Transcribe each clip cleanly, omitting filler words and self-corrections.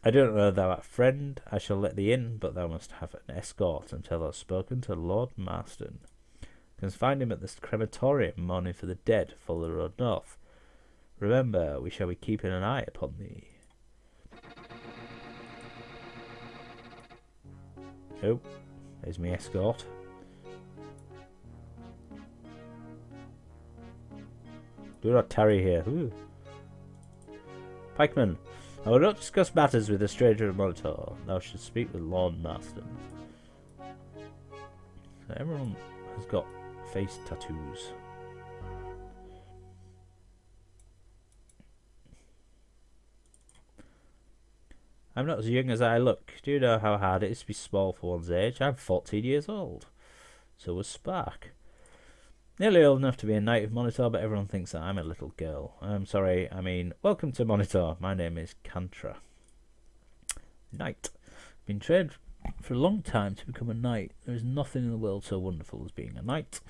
I don't know thou art friend, I shall let thee in, but thou must have an escort until thou hast spoken to Lord Marston. Canst find him at the crematorium mourning for the dead, follow the road north. Remember, we shall be keeping an eye upon thee. Oh, there's my escort. Do not tarry here. Ooh. Pikeman, I will not discuss matters with a stranger of Monitor. Thou should speak with Lord Marston. So everyone has got face tattoos. I'm not as young as I look. Do you know how hard it is to be small for one's age? I'm 14 years old. So was Spark. Nearly old enough to be a knight of Monitor, but everyone thinks that I'm a little girl. I'm sorry, I mean, welcome to Monitor. My name is Cantra. Knight. Been trained for a long time to become a knight. There is nothing in the world so wonderful as being a knight.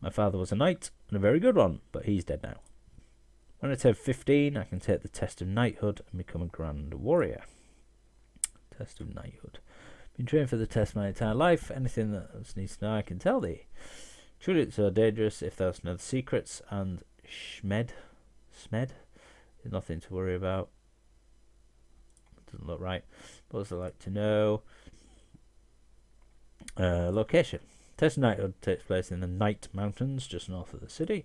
My father was a knight, and a very good one, but he's dead now. When I turn 15, I can take the test of knighthood and become a grand warrior. Test of knighthood. Been trained for the test my entire life. Anything that needs to know, I can tell thee. Truly it's so dangerous if thou know the secrets, and Smed is nothing to worry about. Doesn't look right. But also like to know location. Test of knighthood takes place in the Night Mountains, just north of the city.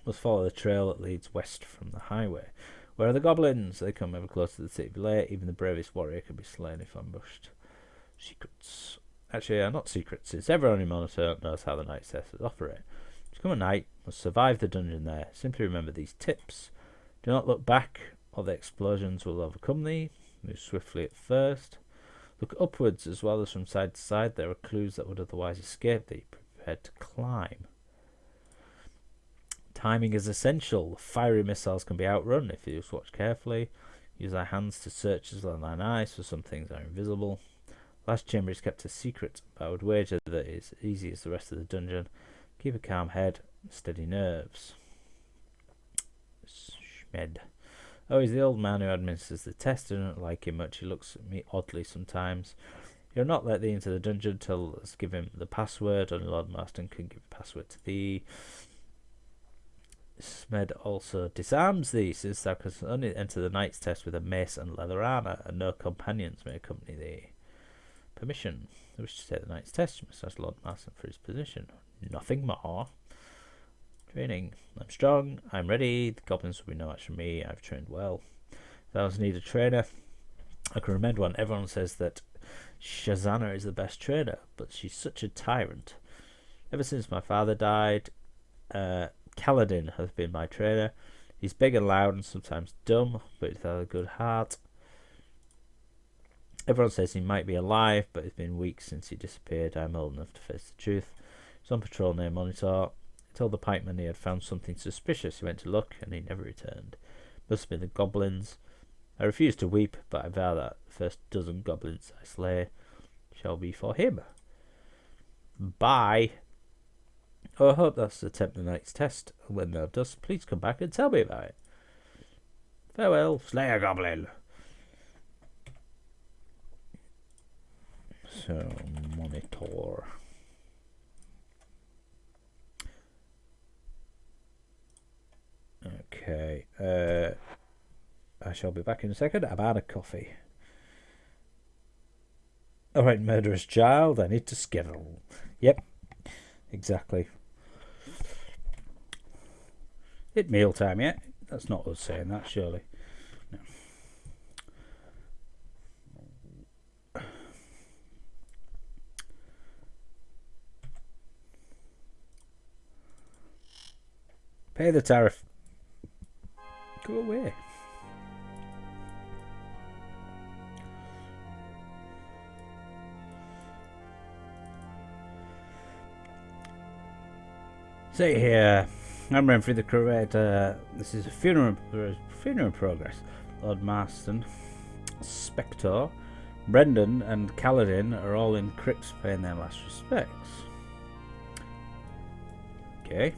Must follow the trail that leads west from the highway. Where are the goblins? They come ever close to the city below. Even the bravest warrior can be slain if ambushed. Secrets. Actually, not secrets. It's everyone in Monitor knows how the knight's tests operate. To become a knight, must survive the dungeon there. Simply remember these tips. Do not look back, or the explosions will overcome thee. Move swiftly at first. Look upwards as well as from side to side. There are clues that would otherwise escape thee. Prepared to climb. Timing is essential. Fiery missiles can be outrun if you just watch carefully. Use thy hands to search as well as thine eyes, for some things are invisible. Last chamber is kept a secret, but I would wager that it is easy as the rest of the dungeon. Keep a calm head, steady nerves. Schmed. Oh, he's the old man who administers the test. I don't like him much. He looks at me oddly sometimes. He'll not let thee into the dungeon till let's give him the password. Only Lord Marston can give a password to thee. Smed also disarms thee, since thou canst only enter the knight's test with a mace and leather armour, and no companions may accompany thee. Permission. I wish to take the knight's test. You must ask Lord Marston for his permission. Nothing more. Training. I'm strong. I'm ready. The goblins will be no match for me. I've trained well. If thou need a trainer, I can recommend one. Everyone says that Shazana is the best trainer, but she's such a tyrant. Ever since my father died, Kaladin has been my trainer. He's big and loud and sometimes dumb, but he's had a good heart. Everyone says he might be alive, but it's been weeks since he disappeared. I'm old enough to face the truth. He's on patrol near Monitor. He told the pikeman he had found something suspicious. He went to look, and he never returned. Must be the goblins. I refuse to weep, but I vow that the first dozen goblins I slay shall be for him. Bye. Oh, I hope that's to attempt the knight's test. And when thou dost, please come back and tell me about it. Farewell, slay a goblin. So, Monitor. Okay. I shall be back in a second. I'm out of coffee. Alright, murderous child. I need to skedaddle. Yep. Exactly. It mealtime yet? That's not us saying that, surely. No. Pay the tariff. Go away. See here. I'm running through the crusade. This is a funeral in progress. Lord Marston, Spector, Brendan, and Kaladin are all in crypts paying their last respects. Okay.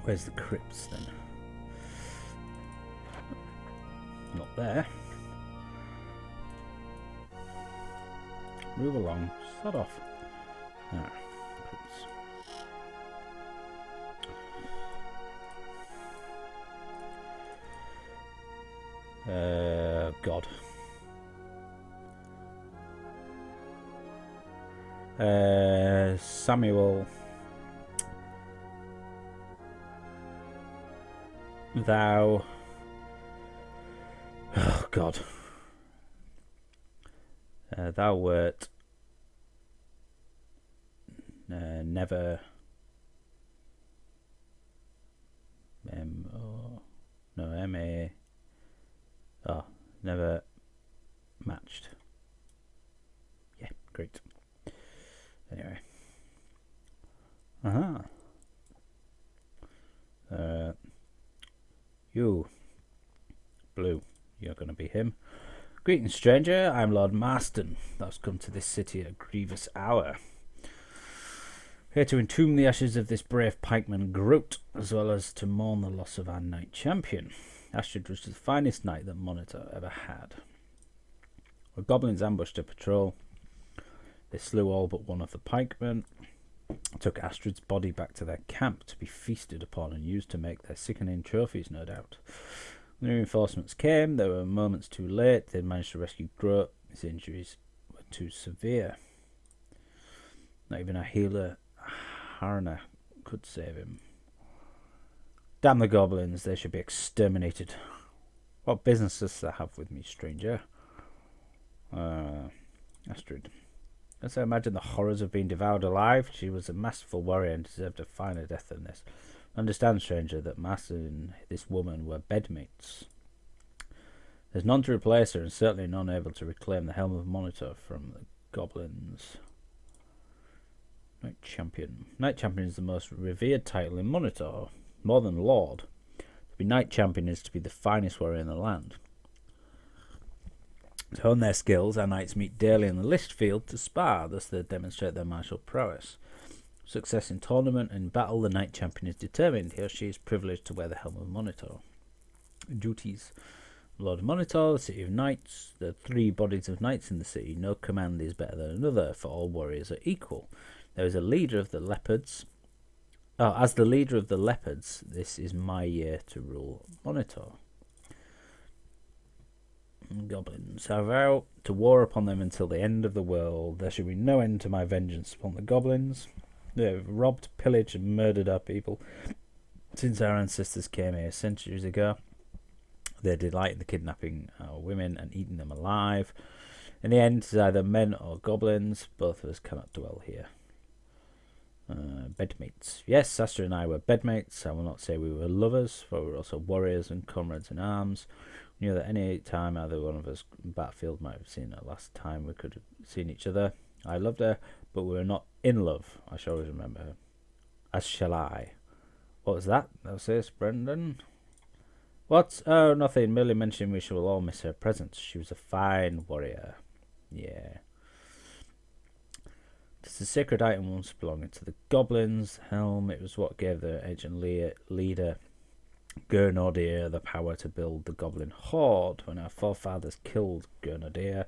Where's the crypts then? Not there. Move along. Start off. Ah, crypts. God. Samuel. Thou. Oh, God. Thou wert never. M-A. Oh, never matched. Yeah, great. Anyway. You, Blue, you're gonna be him. Greetings, stranger. I'm Lord Marston. Thou'st come to this city at a grievous hour. Here to entomb the ashes of this brave pikeman Groat, as well as to mourn the loss of our knight champion. Astrid was the finest knight that Monitor ever had. The goblins ambushed a patrol. They slew all but one of the pikemen, took Astrid's body back to their camp to be feasted upon and used to make their sickening trophies, no doubt. When the reinforcements came, they were moments too late. They managed to rescue Groat. His injuries were too severe. Not even a healer, Harna, could save him. Damn the goblins, they should be exterminated. What business does that have with me, stranger? Astrid. As I imagine the horrors of being devoured alive, she was a masterful warrior and deserved a finer death than this. Understand, stranger, that Master and this woman were bedmates. There's none to replace her, and certainly none able to reclaim the Helm of Monitor from the goblins. Knight Champion. Knight Champion is the most revered title in Monitor, more than Lord. To be Knight Champion is to be the finest warrior in the land. To hone their skills, our knights meet daily in the list field to spar, thus they demonstrate their martial prowess. Success in tournament and battle, the Knight Champion is determined. He or she is privileged to wear the Helm of Monitor. Duties. Lord Monitor, the City of Knights. There are 3 bodies of knights in the city. No command is better than another, for all warriors are equal. There is a leader of the leopards. As the leader of the leopards, this is my year to rule Monitor. Goblins. I vow to war upon them until the end of the world. There shall be no end to my vengeance upon the goblins. They have robbed, pillaged, and murdered our people since our ancestors came here centuries ago. They delight in the kidnapping our women and eating them alive. In the end, it is either men or goblins. Both of us cannot dwell here. Bedmates. Yes, Sastra and I were bedmates. I will not say we were lovers, for we were also warriors and comrades in arms. We knew that any time either one of us in battlefield might have seen her last time we could have seen each other. I loved her, but we were not in love. I shall always remember her. As shall I. What was that? Thou sayest, Brendan? What? Oh, nothing. Merely mentioning we shall all miss her presence. She was a fine warrior. Yeah. It is a sacred item once belonging to the goblins. Helm, it was what gave the ancient leader Gernaudir the power to build the goblin horde. When our forefathers killed Gernaudir,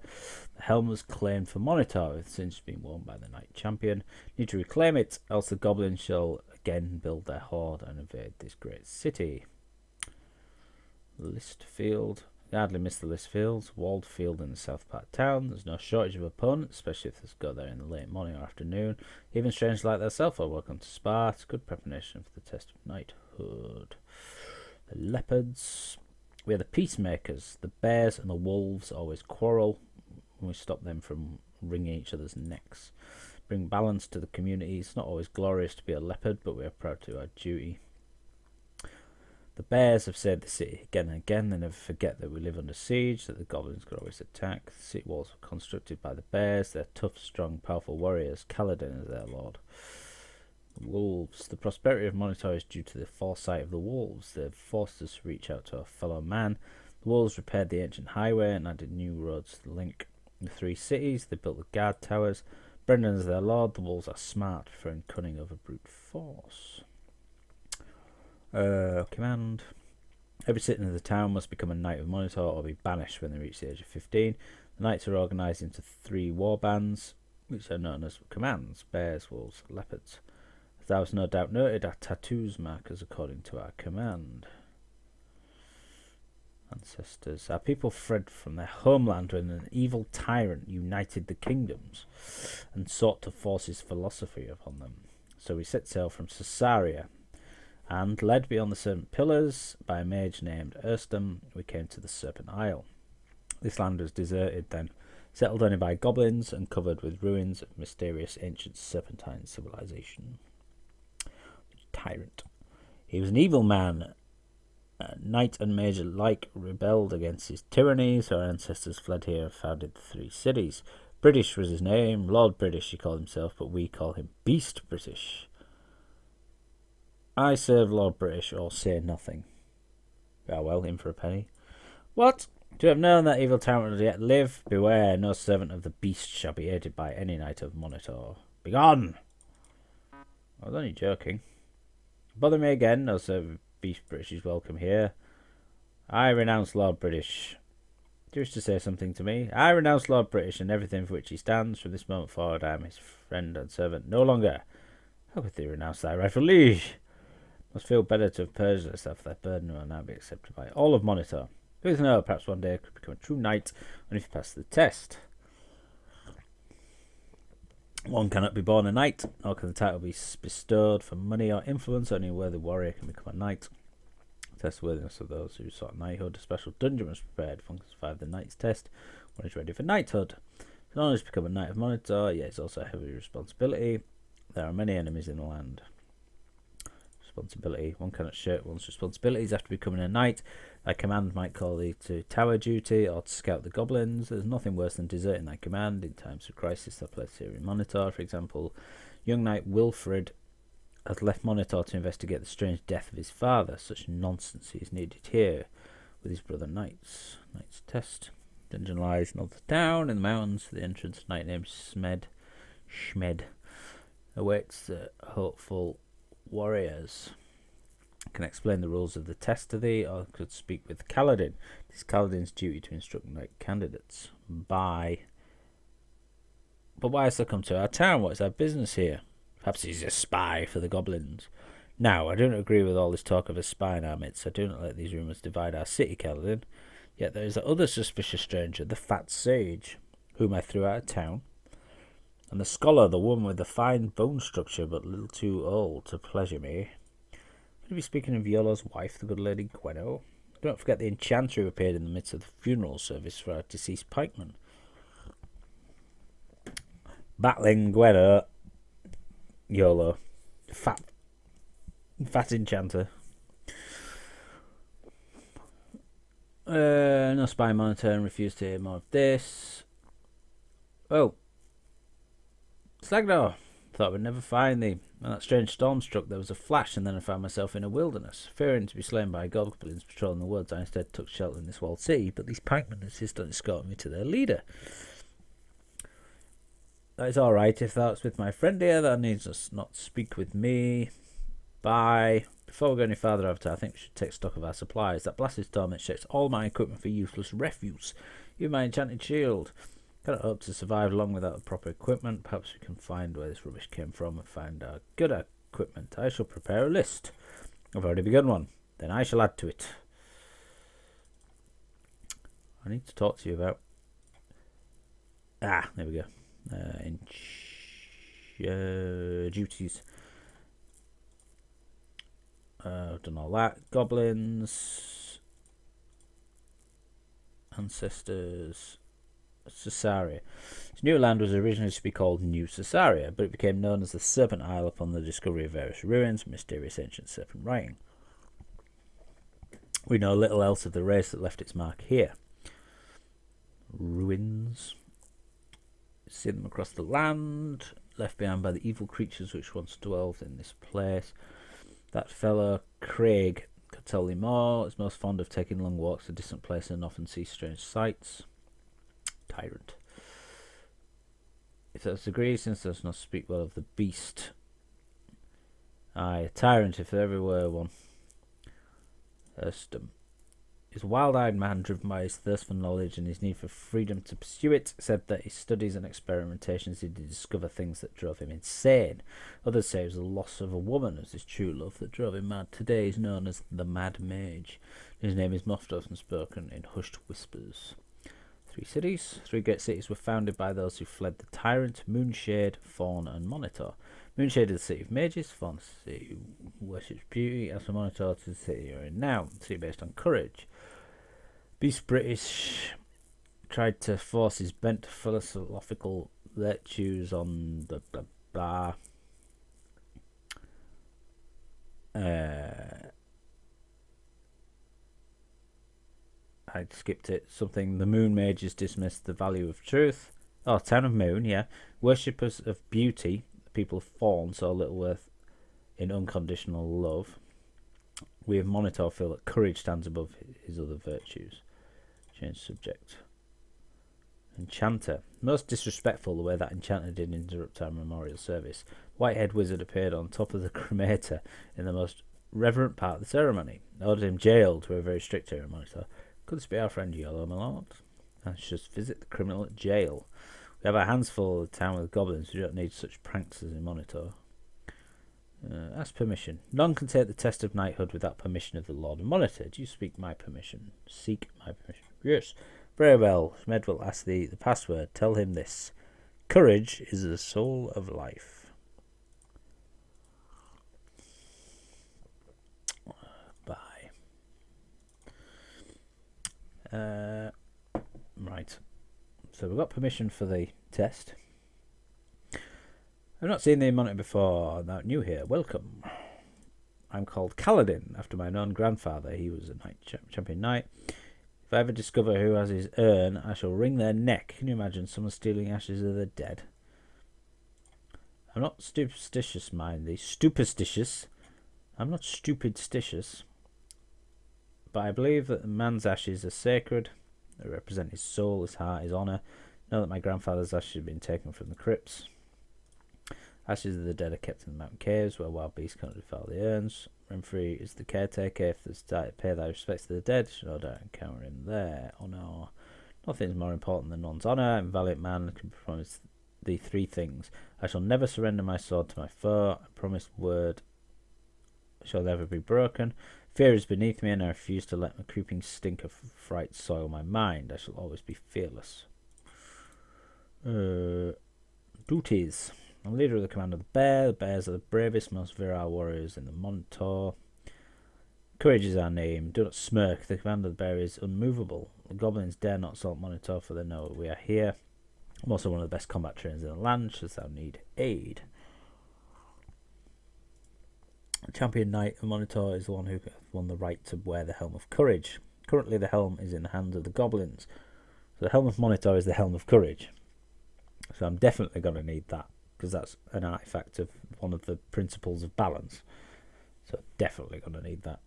the helm was claimed for Monitor, with since been worn by the Knight Champion. Need to reclaim it, else the goblins shall again build their horde and invade this great city. List field. I hardly miss the list fields. Walled field in the south part of town. There's no shortage of opponents, especially if they go there in the late morning or afternoon. Even strangers like thyself are welcome to spar. It's good preparation for the test of knighthood. The leopards. We are the peacemakers. The bears and the wolves always quarrel. We stop them from wringing each other's necks. Bring balance to the community. It's not always glorious to be a leopard, but we are proud to do our duty. The bears have saved the city again and again. They never forget that we live under siege, that the goblins could always attack. The city walls were constructed by the bears. They're tough, strong, powerful warriors. Kaladin is their lord. The wolves. The prosperity of Monitor is due to the foresight of the wolves. They've forced us to reach out to our fellow man. The wolves repaired the ancient highway and added new roads to link the 3 cities. They built the guard towers. Brendan is their lord. The wolves are smart, preferring cunning over brute force. Command. Every citizen of the town must become a Knight of Monitor or be banished when they reach the age of 15. The Knights are organised into 3 war bands, which are known as commands: bears, wolves, leopards. As thou hast no doubt noted, our tattoos mark us according to our command. Ancestors. Our people fled from their homeland when an evil tyrant united the kingdoms and sought to force his philosophy upon them. So we set sail from Caesarea, and, led beyond the Serpent Pillars by a mage named Erstam, we came to the Serpent Isle. This land was deserted then, settled only by goblins and covered with ruins of mysterious ancient serpentine civilization. Tyrant. He was an evil man. Knight and mage alike rebelled against his tyranny, so our ancestors fled here and founded the 3 cities. British was his name, Lord British he called himself, but we call him Beast British. I serve Lord British or say nothing. Ah, well, in for a penny. What? To have known that evil tyrant will yet live, beware, no servant of the beast shall be aided by any Knight of Monitor. Begone! I was only joking. Bother me again, no servant of Beast British is welcome here. I renounce Lord British. Do you wish to say something to me? I renounce Lord British and everything for which he stands. From this moment forward, I am his friend and servant no longer. How could thee renounce thy rightful liege? Must feel better to have purged thyself. Thy burden will now be accepted by all of Monitor. Who is know, perhaps one day could become a true knight, and if you pass the test. One cannot be born a knight, nor can the title be bestowed for money or influence. Only a worthy warrior can become a knight. Test the worthiness of those who sought knighthood. A special dungeon was prepared. One can survive the knight's test. One is ready for knighthood. It's not only to become a Knight of Monitor, yet it's also a heavy responsibility. There are many enemies in the land. Responsibility. One cannot shirk one's responsibilities after becoming a knight. Thy command might call thee to tower duty or to scout the goblins. There's nothing worse than deserting thy command in times of crisis. That place here in Monitor, for example, young knight Wilfred has left Monitor to investigate the strange death of his father. Such nonsense is needed here with his brother knights. Knight's test. Dungeon lies north of town in the mountains. The entrance, knight named Schmed awaits the hopeful warriors. Can explain the rules of the test to thee, or could speak with Kaladin. It is Kaladin's duty to instruct knight candidates. But why has he come to our town? What is our business here? Perhaps he's a spy for the goblins. Now, I don't agree with all this talk of a spy in our midst. I do not let these rumours divide our city, Kaladin. Yet there is that other suspicious stranger, the fat sage, whom I threw out of town, and the scholar, the woman with the fine bone structure but a little too old to pleasure me. Could you be speaking of Yolo's wife, the good lady Gwenno? Don't forget the enchanter who appeared in the midst of the funeral service for our deceased pikeman. Battling Gwenno, Yolo, fat enchanter. No spy monitor and refused to hear more of this. Oh, Slegnor, thought we'd never find thee. When that strange storm struck, there was a flash, and then I found myself in a wilderness. Fearing to be slain by goblins patrolling the woods, I instead took shelter in this walled city, but these pikemen insist on escorting me to their leader. That is all right. If thou'st with my friend here, thou needst not speak with me. Bye. Before we go any farther, Avatar, I think we should take stock of our supplies. That blasted storm checks all my equipment for useless refuse. Even my enchanted shield. Cannot hope to survive long without the proper equipment. Perhaps we can find where this rubbish came from and find our good equipment. I shall prepare a list. I've already begun one. Then I shall add to it. I need to talk to you about... there we go. Duties. I've done all that. Goblins. Ancestors. Caesarea. This new land was originally to be called New Caesarea, but it became known as the Serpent Isle upon the discovery of various ruins and mysterious ancient serpent writing. We know little else of the race that left its mark here. Ruins. See them across the land, left behind by the evil creatures which once dwelled in this place. That fellow, Craig, could tell thee more. Is most fond of taking long walks to distant places and often sees strange sights. Tyrant. If that's agree, since does not speak well of the beast. Aye, a tyrant if there ever were one. Hurston is a wild-eyed man driven by his thirst for knowledge and his need for freedom to pursue it. Said that his studies and experimentations did discover things that drove him insane. Others say it was the loss of a woman as his true love that drove him mad. Today he's known as the Mad Mage. His name is most often spoken in hushed whispers. 3 cities. 3 great cities were founded by those who fled the tyrant: Moonshade, Fawn, and Monitor. Moonshade is the city of mages, Fawn is the city who worships beauty, as for Monitor is the city you're in now, a city based on courage. Beast British tried to force his bent philosophical virtues on the blah blah. I skipped it. Something. The Moon Mages dismissed the value of truth. Oh, Town of Moon, yeah. Worshippers of beauty, the people of Fawn, saw little worth in unconditional love. We of Monitor feel that courage stands above his other virtues. Change subject. Enchanter. Most disrespectful the way that Enchanter did interrupt our memorial service. Whitehead Wizard appeared on top of the cremator in the most reverent part of the ceremony. Ordered him jailed. We're very strict here at Monitor. Could this be our friend Yellow, my lord? Let's just visit the criminal at jail. We have our hands full of the town with goblins. We don't need such pranks as in Monitor. Ask permission. None can take the test of knighthood without permission of the Lord Monitor. Do you speak my permission? Seek my permission. Yes. Very well. Med will ask the password. Tell him this. Courage is the soul of life. Right. So we've got permission for the test. I've not seen the monitor before. Now new here. Welcome. I'm called Kaladin after my known grandfather. He was a knight, champion knight. If I ever discover who has his urn, I shall wring their neck. Can you imagine someone stealing ashes of the dead? I'm not superstitious, mind thee. Superstitious. I'm not stupid-stitious. But I believe that the man's ashes are sacred. They represent his soul, his heart, his honour. Know that my grandfather's ashes have been taken from the crypts. Ashes of the dead are kept in the mountain caves where wild beasts cannot defile the urns. Renfrey is the caretaker. If there's to pay thy respects to the dead, you should no doubt encounter him there. Honour. Nothing is more important than one's honour. A valiant man can promise thee 3 things. I shall never surrender my sword to my foe. A promised word shall never be broken. Fear is beneath me, and I refuse to let my creeping stink of fright soil my mind. I shall always be fearless. Duties. I'm leader of the command of the bear. The bears are the bravest, most virile warriors in the Monitor. Courage is our name. Do not smirk. The command of the bear is unmovable. The goblins dare not assault Monitor, for they know we are here. I'm also one of the best combat trainers in the land, should thou need aid. Champion Knight of Monitor is the one who won the right to wear the Helm of Courage. Currently the helm is in the hands of the goblins. So the Helm of Monitor is the Helm of Courage. So I'm definitely going to need that, because that's an artifact of one of the principles of balance. So definitely going to need that.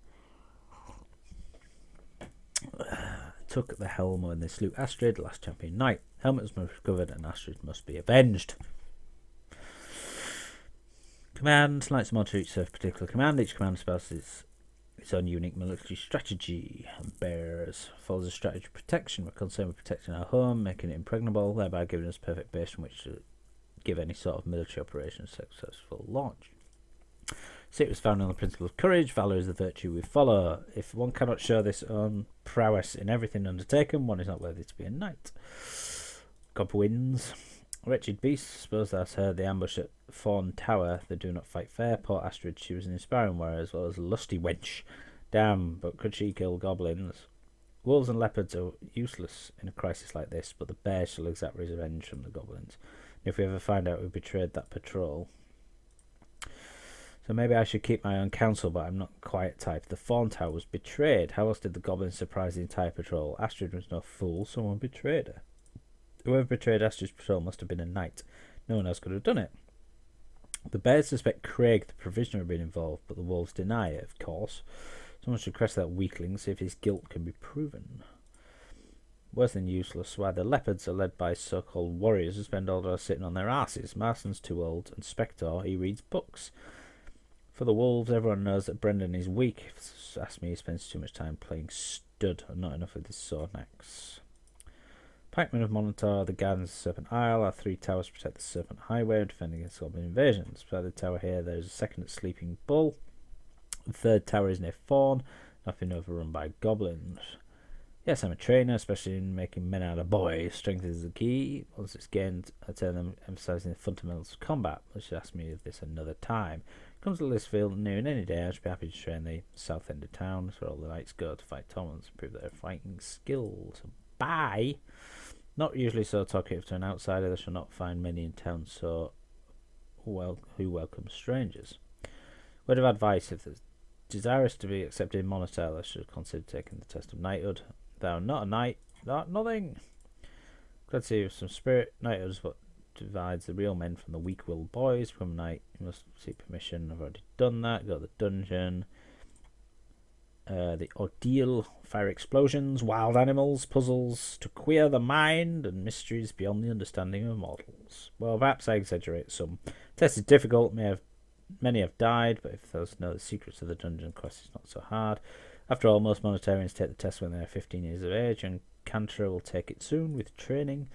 Took the helm when they slew Astrid, last champion knight. Helmet was recovered and Astrid must be avenged. Command. Knights of Monitor each serve a particular command. Each command espouses its own unique military strategy. Bears follows a strategy of protection. We're concerned with protecting our home, making it impregnable, thereby giving us a perfect base from which to give any sort of military operation a successful launch. It was founded on the principle of courage. Valour is the virtue we follow. If one cannot show this own prowess in everything undertaken, one is not worthy to be a knight. Goblins. Wretched beasts. Suppose thou hast heard the ambush at Fawn Tower. They do not fight fair. Poor Astrid, she was an inspiring warrior as well as a lusty wench. Damn, but could she kill goblins? Wolves and leopards are useless in a crisis like this, but the bears shall exact revenge from the goblins. If we ever find out who betrayed that patrol... So maybe I should keep my own counsel, but I'm not quiet type. The Fawn Tower was betrayed. How else did the goblins surprise the entire patrol? Astrid was no fool. Someone betrayed her. Whoever betrayed Astrid's patrol must have been a knight. No one else could have done it. The bears suspect Craig, the provisioner, had been involved, but the wolves deny it, of course. Someone should press that weakling, see if his guilt can be proven. Worse than useless. Why, the leopards are led by so-called warriors who spend all day sitting on their asses. Marston's too old, and Spector, he reads books. For the wolves, everyone knows that Brendan is weak. If you ask me, he spends too much time playing stud and not enough with his sword and axe. Pikemen of Monitor, the Gardens of Serpent Isle. Our 3 towers protect the Serpent Highway, defending against goblin invasions. Beside the tower here, there is a second at Sleeping Bull. The 3rd tower is near Fawn, not been overrun by goblins. Yes, I'm a trainer, especially in making men out of boys. Strength is the key. Once it's gained, I turn them emphasizing the fundamentals of combat. Let's ask me of this another time. Comes to Listfield at noon any day. I should be happy to train the south end of town, where all the knights go to fight Tomlins and prove their fighting skills. Bye. Not usually so talkative to an outsider. They shall not find many in town so who welcome strangers. Word of advice: if there's desirous to be accepted in Monitor, they should consider taking the test of knighthood. Thou not a knight, thou nothing. Glad to see you with some spirit. Knighthood is what divides the real men from the weak-willed boys. Become a knight, you must seek permission. I've already done that. Go to the dungeon. The ordeal, fire explosions, wild animals, puzzles to queer the mind, and mysteries beyond the understanding of mortals. Well, perhaps I exaggerate some. The test is difficult. Many have died, but if those know the secrets of the dungeon quest, it's not so hard. After all, most Monitarians take the test when they're 15 years of age, and Cantra will take it soon with training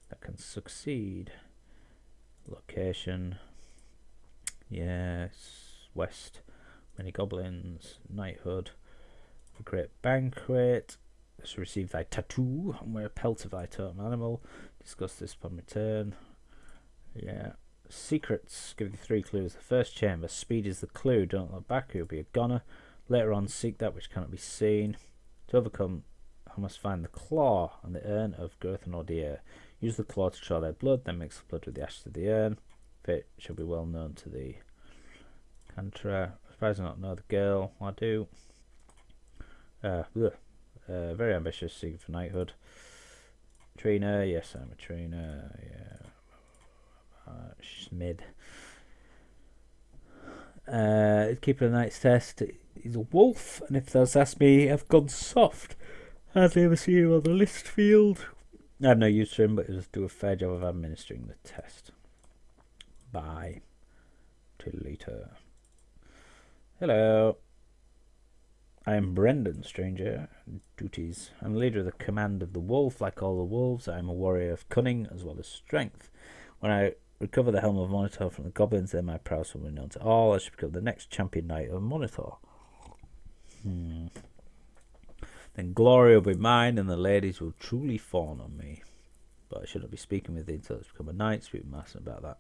that can succeed. Location. Yes. West. Many goblins. Knighthood. A great banquet. Let's receive thy tattoo and wear a pelt of thy totem animal. Discuss this upon return. Yeah. Secrets. Give you 3 clues. The first chamber. Speed is the clue. Don't look back. You'll be a goner. Later on, seek that which cannot be seen. To overcome, I must find the claw and the urn of Girth and Ordeer. Use the claw to draw their blood, then mix the blood with the ashes of the urn. Fate shall be well known to thee. Cantra. Surprised I not know the girl. I do. Very ambitious, seeking for knighthood. Trainer. Yes, I'm a trainer. Yeah. Schmid. Keeper of the Knight's Test. He's a wolf, and if those ask me, I've gone soft. Hardly ever see him on the list field. I have no use for him, but he'll do a fair job of administering the test. Bye. Till later. Hello. I am Brendan, stranger. Duties. I'm the leader of the command of the wolf. Like all the wolves, I am a warrior of cunning as well as strength. When I recover the Helm of Monitor from the goblins, then my prowess will be known to all. I should become the next champion knight of Monitor. Then glory will be mine, and the ladies will truly fawn on me. But I shouldn't be speaking with thee until it's become a knight. Speak with Marston about that.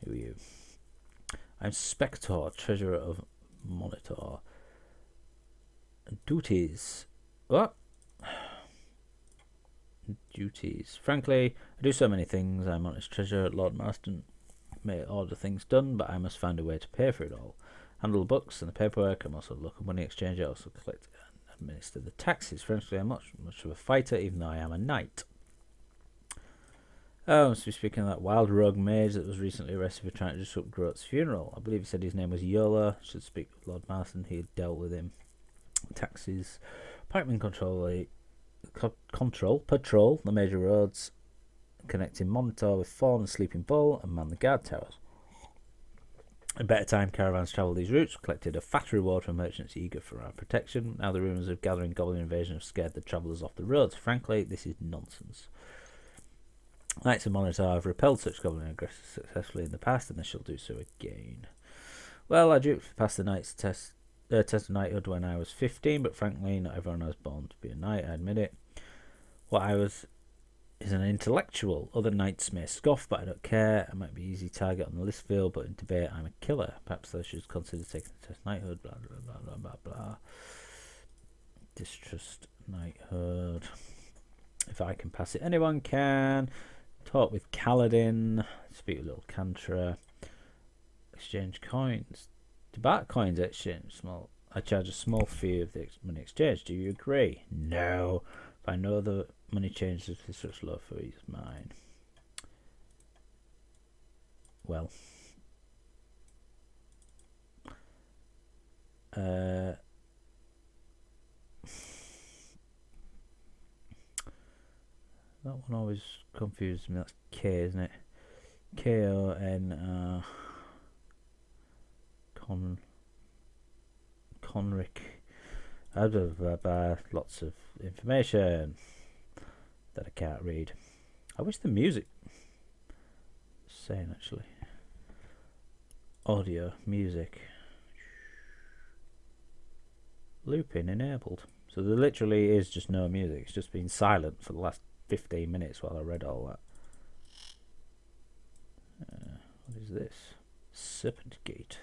Who are you? I'm Spector, treasurer of Monitor. Duties. What? Duties. Frankly, I do so many things. I'm honest treasurer. Lord Marston may order things done, but I must find a way to pay for it all. Handle the books and the paperwork. I'm also the local money exchange. I also collect and administer the taxes. Frankly, I'm much of a fighter, even though I am a knight. Oh, I must be speaking of that wild rogue mage that was recently arrested for trying to disrupt Groat's funeral. I believe he said his name was Yola. Should speak with Lord Marston. He had dealt with him. Taxes. Pikemen patrol the major roads connecting Monitor with Fawn and Sleeping Bull and man the guard towers. A better time caravans travelled these routes, collected a fat reward from merchants eager for our protection. Now the rumours of gathering goblin invasion have scared the travellers off the roads. Frankly, this is nonsense. Knights of Monitor have repelled such goblin aggressors successfully in the past, and they shall do so again. Well, I duped past the knight's test of knighthood when I was 15, but frankly, not everyone was born to be a knight, I admit it. What I was is an intellectual. Other knights may scoff, but I don't care. I might be easy target on the list field, but in debate, I'm a killer. Perhaps they should consider taking the test of knighthood, blah, blah, blah, blah, blah, blah. Distrust knighthood. If I can pass it, anyone can. Talk with Kaladin. Speak with little Cantra. Exchange coins. Debate coins exchange. Small. I charge a small fee of the money exchange. Do you agree? No. If I know the money changes to such low fee as mine. Well. That one always confuses me. That's K, isn't it? K-O-N Conric. Lots of information that I can't read. I wish the music. Saying actually. Audio, music. Looping enabled. So there literally is just no music. It's just been silent for the last 15 minutes while I read all that. What is this? Serpent Gate.